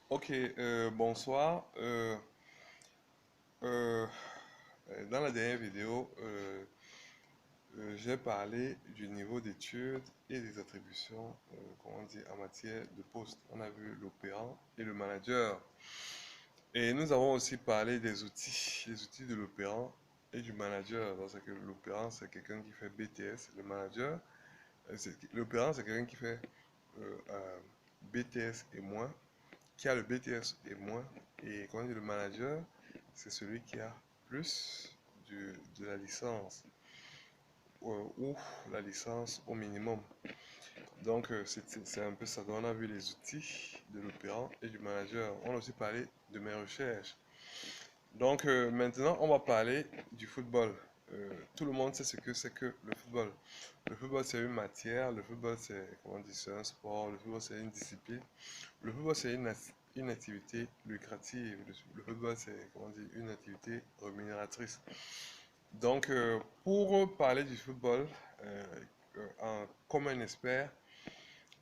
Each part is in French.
Ok, bonsoir. Euh, dans la dernière vidéo, j'ai parlé du niveau d'études et des attributions, comment dire, en matière de poste. On a vu l'opérant et le manager. Et nous avons aussi parlé des outils, les outils de l'opérant et du manager. Parce que l'opérant, c'est quelqu'un qui fait BTS. Le manager, l'opérant, c'est quelqu'un qui fait BTS et moins, qui a le BTS et moins. Et quand on dit le manager, c'est celui qui a plus de la licence ou la licence au minimum. Donc, c'est un peu ça. Donc, on a vu les outils de l'opérant et du manager. On a aussi parlé de mes recherches. Donc, maintenant, on va parler du football. Tout le monde sait ce que c'est que le football. Le football, c'est une matière. Le football, c'est, comment dire, c'est un sport. Le football, c'est une discipline. Le football, c'est une activité lucrative. Le football, c'est, comment dire, une activité rémunératrice. Donc, pour parler du football, comme un expert,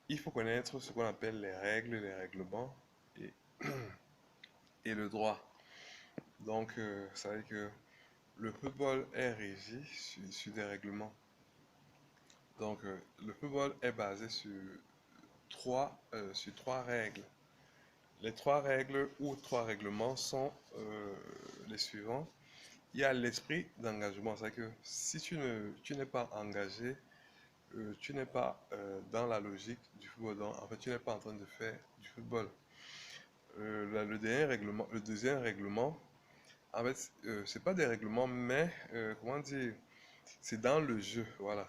il faut connaître ce qu'on appelle les règles, les règlements et, et le droit. Donc, ça veut dire que le football est régi sur des règlements. Donc, le football est basé sur trois règles. Les trois règles ou trois règlements sont les suivants. Il y a l'esprit d'engagement. C'est-à-dire que si tu n'es pas engagé, tu n'es pas dans la logique du football. Donc, en fait, tu n'es pas en train de faire du football. Le deuxième règlement, en fait, c'est pas des règlements, mais comment dire, c'est dans le jeu. Voilà,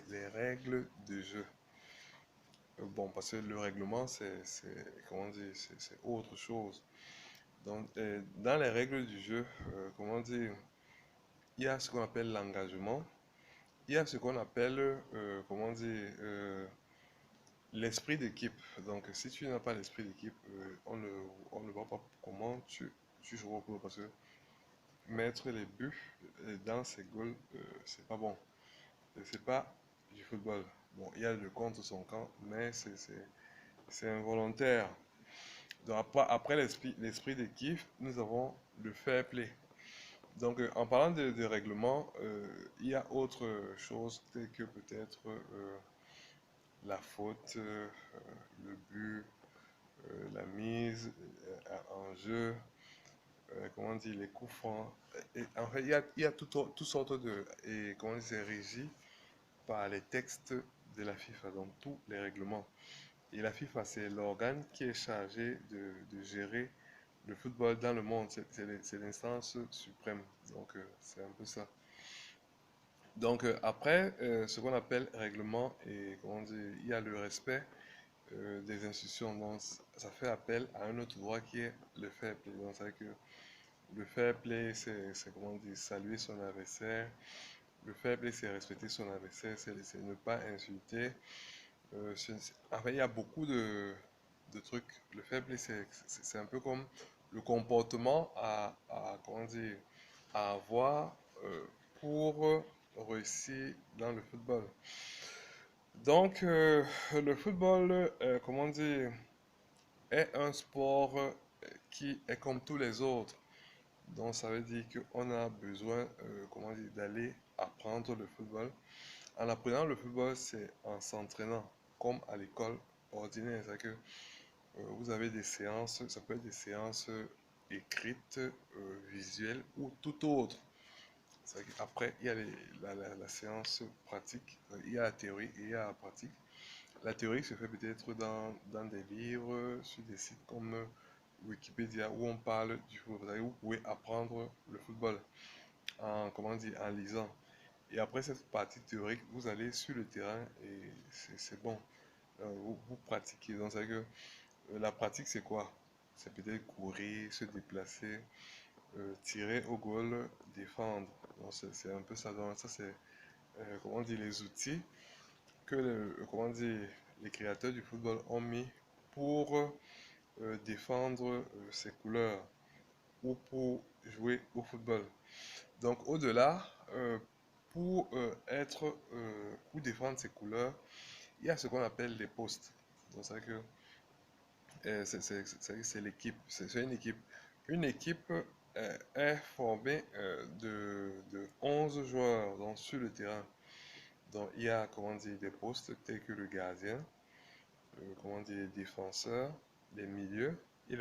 les règles de jeu. Bon, parce que le règlement, comment dire, c'est autre chose. Donc, dans les règles du jeu, comment dire, il y a ce qu'on appelle l'engagement. Il y a ce qu'on appelle, comment dire, l'esprit d'équipe. Donc, si tu n'as pas l'esprit d'équipe, on ne voit pas comment tu joues au football. Parce que mettre les buts dans ses goals, c'est pas bon. C'est pas du football. Bon, il y a le contre son camp, mais c'est involontaire. Donc, après l'esprit d'équipe, nous avons le fair play. Donc, en parlant de règlement, il y a autre chose telle que peut-être la faute, le but, la mise en jeu, comment dire, les coups francs. Et, en fait, il y a toutes sortes de... Et comment dire, c'est régi par les textes de la FIFA, donc tous les règlements. Et la FIFA, c'est l'organe qui est chargé de gérer le football dans le monde. C'est l'instance suprême. Donc, c'est un peu ça. Donc, après, ce qu'on appelle règlement, et comment dire, il y a le respect des institutions. Donc, ça fait appel à un autre droit qui est le fair play. Donc, c'est que le fair play, c'est comment dire, saluer son adversaire. Le fair play, c'est respecter son adversaire, c'est ne pas insulter. En fait, il y a beaucoup de trucs. Le fair play, c'est un peu comme le comportement comment dire, à avoir pour réussir dans le football. Donc, le football, comment dire, est un sport qui est comme tous les autres. Donc, ça veut dire qu'on a besoin, comment dire, d'aller apprendre le football. En apprenant le football, c'est en s'entraînant, comme à l'école ordinaire. C'est-à-dire que vous avez des séances, ça peut être des séances écrites, visuelles ou tout autre. Après, il y a la séance pratique, il y a la théorie et il y a la pratique. La théorie se fait peut-être dans des livres, sur des sites comme Wikipédia, où on parle du football. Vous pouvez apprendre le football en, comment dire, en lisant. Et après cette partie théorique, vous allez sur le terrain et c'est bon. Vous pratiquez. Donc, c'est que la pratique, c'est quoi? C'est peut-être courir, se déplacer, tirer au goal, défendre. Donc, c'est un peu ça. Donc, ça, c'est, comment dire, les outils que comment dire, les créateurs du football ont mis pour défendre ses couleurs ou pour jouer au football. Donc au-delà, pour défendre ses couleurs, il y a ce qu'on appelle les postes. Donc c'est que C'est l'équipe, c'est une équipe. Une équipe est formée de 11 joueurs donc, sur le terrain. Donc, il y a, comment dire, des postes tels que le gardien, comment dire, les défenseurs, les milieux et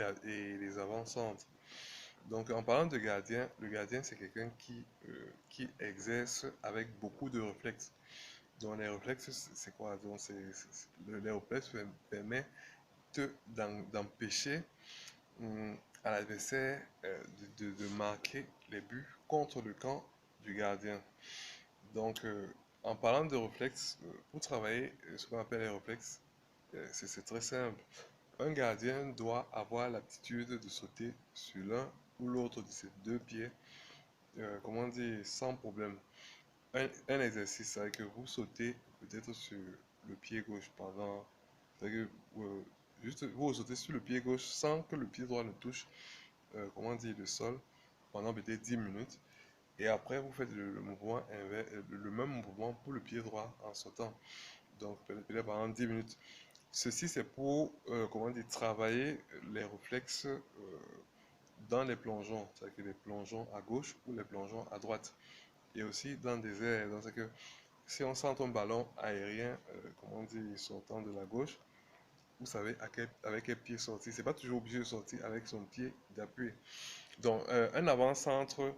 les avant-centres. Donc, en parlant de gardien, le gardien, c'est quelqu'un qui exerce avec beaucoup de réflexes. Donc, les réflexes, c'est quoi? Donc, les réflexes permettent d'empêcher à l'adversaire de marquer les buts contre le camp du gardien. Donc, en parlant de réflexes, pour travailler ce qu'on appelle les réflexes, c'est très simple. Un gardien doit avoir l'aptitude de sauter sur l'un ou l'autre de ses deux pieds, comment dire, sans problème. Un exercice, c'est que vous sautez peut-être sur le pied gauche pendant, c'est que juste vous sautez sur le pied gauche sans que le pied droit ne touche, comment dire, le sol pendant peut-être 10 minutes. Et après, vous faites le mouvement inverse, le même mouvement pour le pied droit en sautant. Donc, peut-être pendant 10 minutes. Ceci, c'est pour, comment dire, travailler les réflexes dans les plongeons, c'est-à-dire que les plongeons à gauche ou les plongeons à droite. Et aussi dans des airs. Donc, c'est que si on sent un ballon aérien, comment dire, sortant de la gauche, vous savez avec quel pied sortir. C'est pas toujours obligé de sortir avec son pied d'appui. Donc, un avant-centre,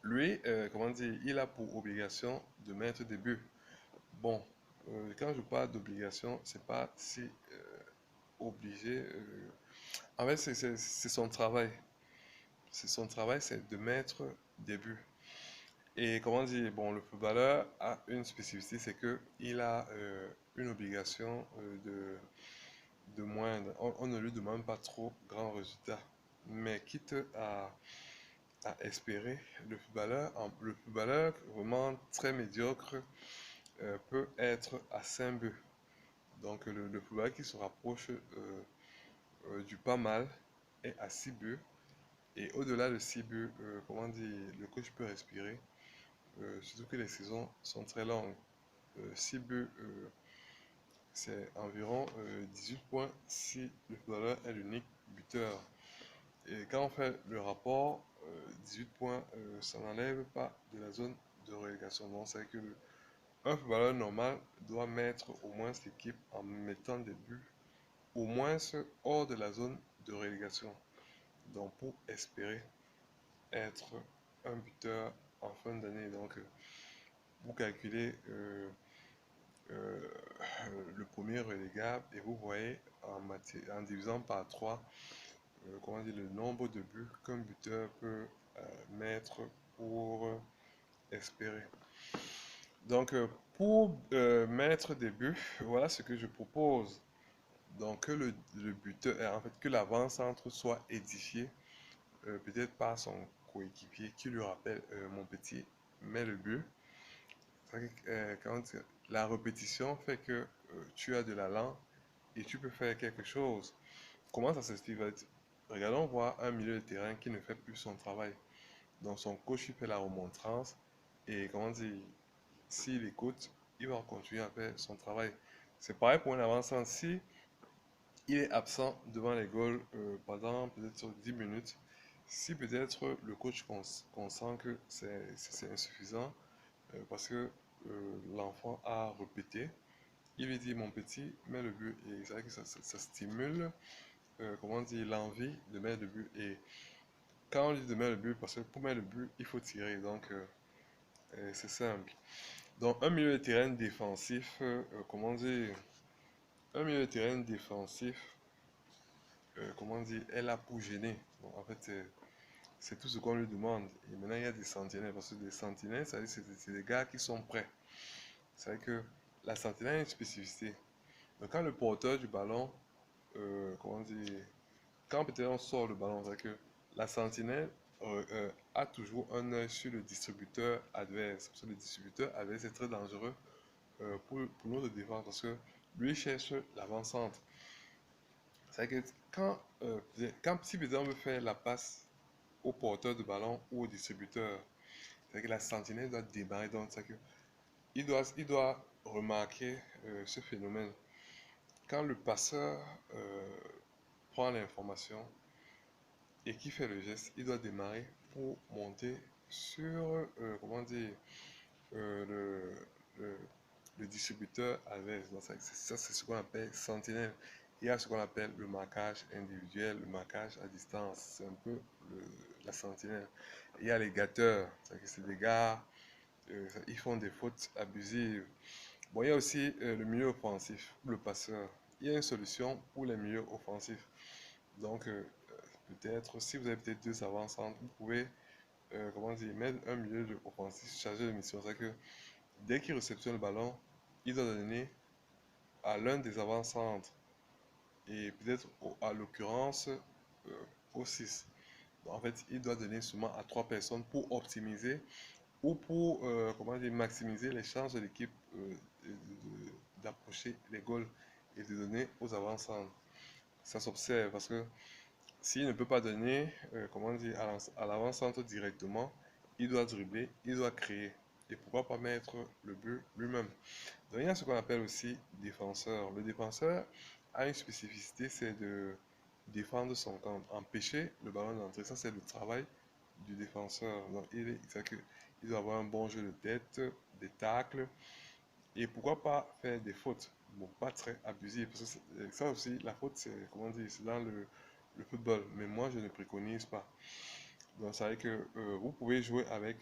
lui, comment dire, il a pour obligation de mettre des buts. Bon, quand je parle d'obligation, c'est pas si obligé. En fait, c'est son travail. C'est son travail, c'est de mettre des buts. Et comment dire, bon, le footballeur a une spécificité, c'est que il a une obligation de moindre. On ne lui demande pas trop grand résultat. Mais quitte à espérer, le footballeur vraiment très médiocre peut être à 5 buts. Donc le footballeur qui se rapproche du pas mal est à 6 buts. Et au-delà de 6 buts, comment dire, le coach peut respirer. Surtout que les saisons sont très longues. 6 buts, c'est environ 18 points si le footballeur est l'unique buteur. Et quand on fait le rapport, 18 points, ça n'enlève pas de la zone de relégation. Donc, c'est que un footballeur normal doit mettre au moins l'équipe en mettant des buts, au moins hors de la zone de relégation. Donc, pour espérer être un buteur en fin d'année. Donc, vous calculez euh, le premier relégable et vous voyez en divisant par 3 comment dire, le nombre de buts qu'un buteur peut mettre pour espérer. Donc, pour mettre des buts, voilà ce que je propose. Donc, que le buteur, en fait, que l'avant-centre soit édifié, peut-être par son coéquipier qui lui rappelle mon petit, met le but. Quand la répétition fait que tu as de l'allant et tu peux faire quelque chose. Comment ça s'explique? Regardons voir un milieu de terrain qui ne fait plus son travail. Donc son coach il fait la remontrance et comment dire, s'il écoute, il va continuer à faire son travail. C'est pareil pour un avancement. Si il est absent devant les goals pendant peut-être 10 minutes, si peut-être le coach consent que c'est insuffisant parce que l'enfant a répété, il lui dit mon petit, mets le but et c'est vrai que ça stimule comment dire, l'envie de mettre le but. Et quand on dit de mettre le but, parce que pour mettre le but, il faut tirer. Donc, c'est simple. Donc, un milieu de terrain défensif, comment dire, un milieu de terrain défensif, comment dire, est là pour gêner. Bon, en fait, c'est tout ce qu'on lui demande. Et maintenant, il y a des sentinelles, parce que des sentinelles, c'est des gars qui sont prêts. C'est vrai que la sentinelle a une spécificité. Donc, quand le porteur du ballon, comment dire, quand peut-être on sort le ballon, c'est que la sentinelle a toujours un œil sur le distributeur adverse. Parce que le distributeur adverse est très dangereux pour notre défense parce que lui cherche l'avant-centre. C'est que si peut-être on veut faire la passe au porteur de ballon ou au distributeur, c'est que la sentinelle doit démarrer. Donc, c'est que il doit remarquer ce phénomène. Quand le passeur prend l'information et qui fait le geste, il doit démarrer pour monter sur, comment dire, le, le distributeur adverse. Donc ça, c'est ce qu'on appelle sentinelle. Il y a ce qu'on appelle le marquage individuel, le marquage à distance. C'est un peu la sentinelle. Il y a les gâteurs, c'est des gars, ils font des fautes abusives. Bon, il y a aussi le milieu offensif, le passeur. Il y a une solution pour les milieux offensifs. Donc, peut-être, si vous avez peut-être deux avant-centres, vous pouvez, comment dire, mettre un milieu offensif chargé de mission. C'est que dès qu'il réceptionne le ballon, il doit donner à l'un des avant-centres et peut-être à l'occurrence au 6. En fait, il doit donner seulement à trois personnes pour optimiser ou pour comment dire, maximiser les chances de l'équipe d'approcher les goals et de donner aux avant-centres. Ça s'observe parce que s'il ne peut pas donner comment dire, à l'avant-centre directement, il doit dribbler, il doit créer. Et pourquoi pas mettre le but lui-même. Donc il y a ce qu'on appelle aussi défenseur. Le défenseur a une spécificité, c'est de défendre son camp, empêcher le ballon d'entrer. Ça, c'est le travail du défenseur. Donc il doit avoir un bon jeu de tête, des tacles, et pourquoi pas faire des fautes. Bon, pas très abusives, parce que ça aussi, la faute, c'est, comment dire, c'est dans le football. Mais moi, je ne préconise pas. Donc, ça veut dire que vous pouvez jouer avec,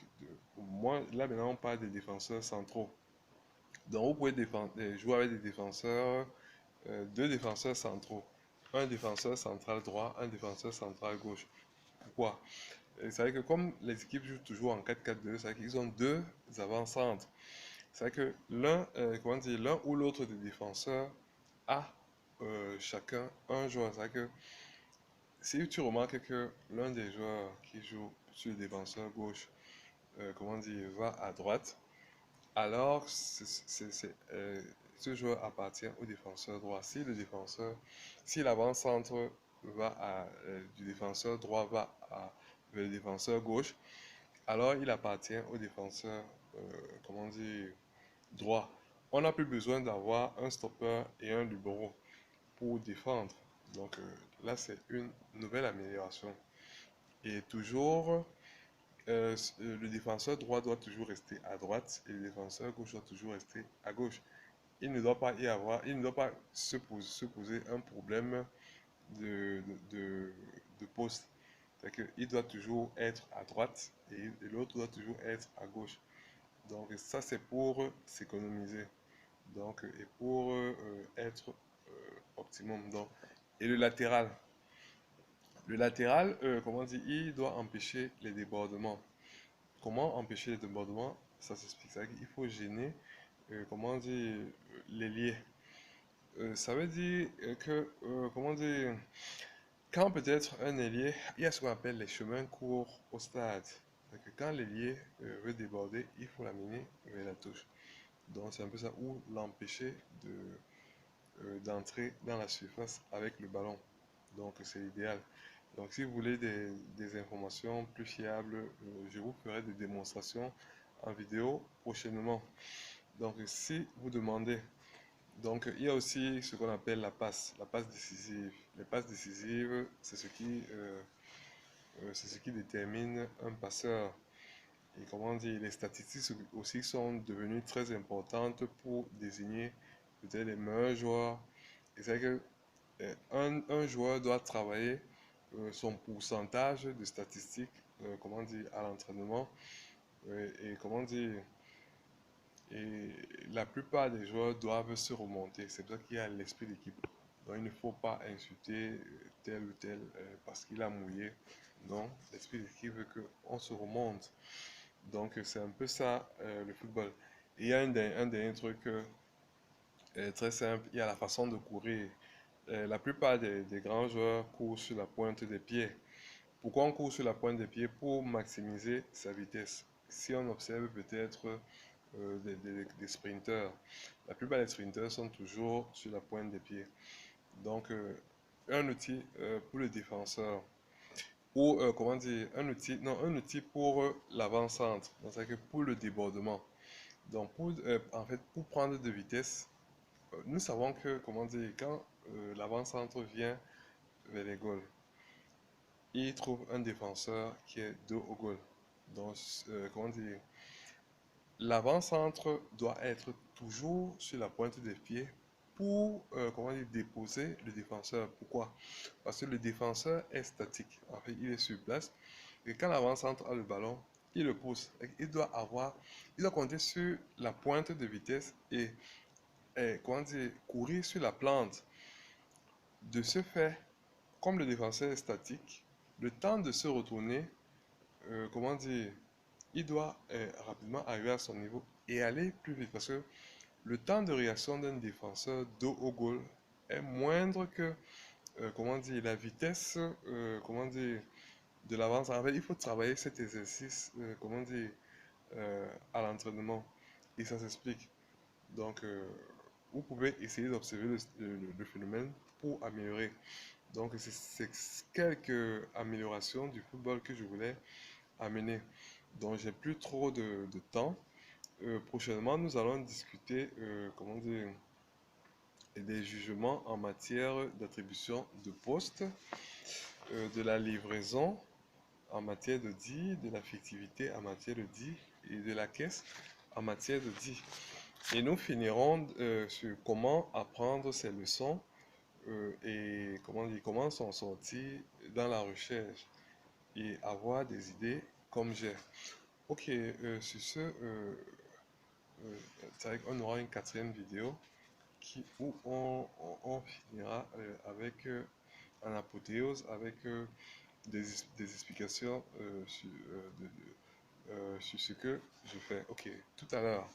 moi, là maintenant, on parle des défenseurs centraux. Donc, vous pouvez jouer avec des défenseurs, deux défenseurs centraux. Un défenseur central droit, un défenseur central gauche. Pourquoi? C'est vrai que comme les équipes jouent toujours en 4-4-2, c'est vrai qu'ils ont deux avant-centres. C'est vrai que comment dire, l'un ou l'autre des défenseurs a chacun un joueur. C'est vrai que si tu remarques que l'un des joueurs qui joue sur le défenseur gauche, comment dire, va à droite, alors ce joueur appartient au défenseur droit. Si l'avant-centre du défenseur droit vers le défenseur gauche, alors il appartient au défenseur, comment dire, droit. On n'a plus besoin d'avoir un stopper et un libero pour défendre. Donc là, c'est une nouvelle amélioration. Et toujours, le défenseur droit doit toujours rester à droite et le défenseur gauche doit toujours rester à gauche. Il ne doit pas se poser un problème de, de poste. C'est-à-dire qu'il doit toujours être à droite et l'autre doit toujours être à gauche. Donc ça, c'est pour s'économiser. Donc, et pour être optimum. Donc, et le latéral. Le latéral, comment dire, il doit empêcher les débordements. Comment empêcher les débordements? Ça s'explique. Il faut gêner, comment dire, l'ailier. Ça veut dire que, comment dire, quand peut-être un ailier, il y a ce qu'on appelle les chemins courts au stade. Que quand l'ailier veut déborder, il faut l'amener vers la touche. Donc c'est un peu ça, ou l'empêcher d'entrer dans la surface avec le ballon. Donc c'est idéal. Donc si vous voulez des informations plus fiables, je vous ferai des démonstrations en vidéo prochainement. Donc si vous demandez, donc il y a aussi ce qu'on appelle la passe décisive. Les passes décisives, c'est ce qui détermine un passeur. Et comment dire, les statistiques aussi sont devenues très importantes pour désigner peut-être les meilleurs joueurs. Et c'est que un joueur doit travailler son pourcentage de statistiques, comment dire, à l'entraînement. Et comment dire, et la plupart des joueurs doivent se remonter. C'est pour ça qu'il y a l'esprit d'équipe. Donc il ne faut pas insulter tel ou tel parce qu'il a mouillé. Non, l'esprit d'équipe veut qu'on se remonte. Donc c'est un peu ça le football. Et il y a un dernier truc très simple, il y a la façon de courir. La plupart des grands joueurs courent sur la pointe des pieds. Pourquoi on court sur la pointe des pieds? Pour maximiser sa vitesse. Si on observe peut-être des sprinteurs, la plupart des sprinteurs sont toujours sur la pointe des pieds. Donc un outil pour le défenseur, ou comment dire, un outil pour l'avant-centre, c'est-à-dire que pour le débordement. Donc en fait, pour prendre de vitesse, nous savons que, comment dire, quand l'avant-centre vient vers les goals. Il trouve un défenseur qui est dos au goal. Donc, comment dire, l'avant-centre doit être toujours sur la pointe des pieds pour comment dire, déposer le défenseur. Pourquoi? Parce que le défenseur est statique. En fait, il est sur place. Et quand l'avant-centre a le ballon, il le pousse. Il doit compter sur la pointe de vitesse et comment dire, courir sur la plante. De ce fait, comme le défenseur est statique, le temps de se retourner, comment dire, il doit rapidement arriver à son niveau et aller plus vite parce que le temps de réaction d'un défenseur dos au goal est moindre que comment dire, la vitesse comment dire, de l'avance. En fait, il faut travailler cet exercice comment dire, à l'entraînement et ça s'explique. Donc, vous pouvez essayer d'observer le phénomène pour améliorer. Donc, c'est quelques améliorations du football que je voulais amener. Donc, j'ai plus trop de temps. Prochainement, nous allons discuter, comment dire, des jugements en matière d'attribution de poste, de la livraison en matière de dit, de l'affectivité en matière de dit et de la caisse en matière de dit. Et nous finirons sur comment apprendre ces leçons et comment dire, comment s'en sortir dans la recherche et avoir des idées comme j'ai. Ok, sur ce, on aura une quatrième vidéo où on finira avec un apothéose, avec des explications sur ce que je fais. Ok, tout à l'heure.